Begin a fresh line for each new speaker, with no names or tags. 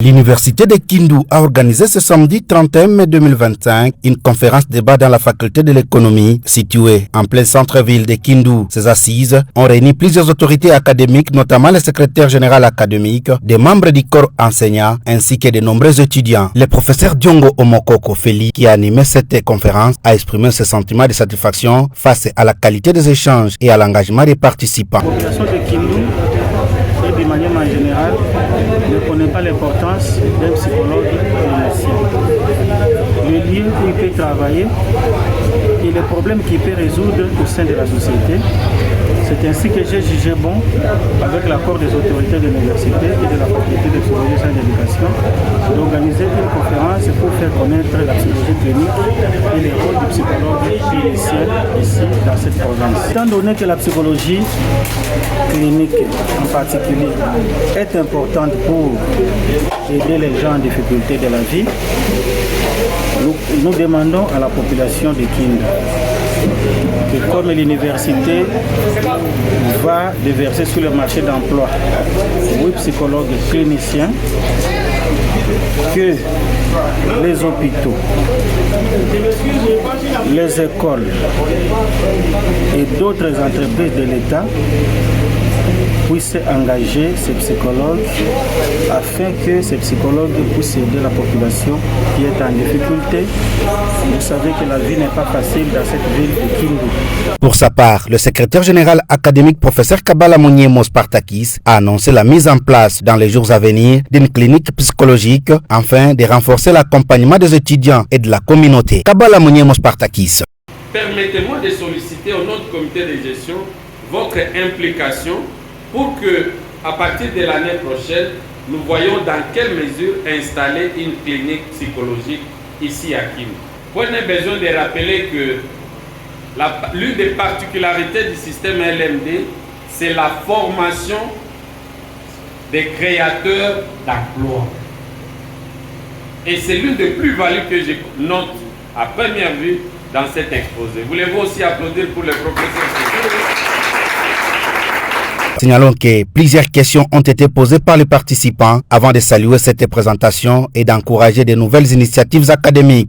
L'Université de Kindu a organisé ce samedi 31 mai 2025 une conférence débat dans la faculté de l'économie située en plein centre-ville de Kindu. Ces assises ont réuni plusieurs autorités académiques, notamment le secrétaire général académique, des membres du corps enseignant ainsi que de nombreux étudiants. Le professeur Diongo Omokoko Feli, qui a animé cette conférence, a exprimé ce sentiment de satisfaction face à la qualité des échanges et à l'engagement des participants.
La population de Kindu, et de manière générale, ne connaît pas l'importance d'un psychologue clinicien. Le lieu où il peut travailler et les problèmes qu'il peut résoudre au sein de la société. C'est ainsi que j'ai jugé bon, avec l'accord des autorités de l'université et de la faculté de psychologie et d'éducation, d'organiser une conférence pour faire connaître la psychologie clinique et les rôles du psychologue clinicien ici dans cette province. Étant donné que la psychologie clinique en particulier est importante pour aider les gens en difficulté de la vie, nous demandons à la population de Kindu que comme l'université va déverser sur le marché d'emploi 8 psychologues cliniciens, que les hôpitaux, les écoles et d'autres entreprises de l'État puissent engager ces psychologues afin que ces psychologues puissent aider la population qui est en difficulté. Vous savez que la vie n'est pas facile dans cette ville de Kindu.
Pour sa part, le secrétaire général académique professeur Kabala Monyemo Spartakis a annoncé la mise en place dans les jours à venir d'une clinique psychologique afin de renforcer l'accompagnement des étudiants et de la communauté. Kabala Monyemo Spartakis.
Permettez-moi de solliciter au nom du comité de gestion votre implication pour que, à partir de l'année prochaine, nous voyons dans quelle mesure installer une clinique psychologique ici à Kindu. Prenez besoin de rappeler que l'une des particularités du système LMD, c'est la formation des créateurs d'emplois. Et c'est l'une des plus-values que je note à première vue dans cet exposé. Voulez-vous aussi applaudir pour les professeurs?
Signalons que plusieurs questions ont été posées par les participants avant de saluer cette présentation et d'encourager de nouvelles initiatives académiques.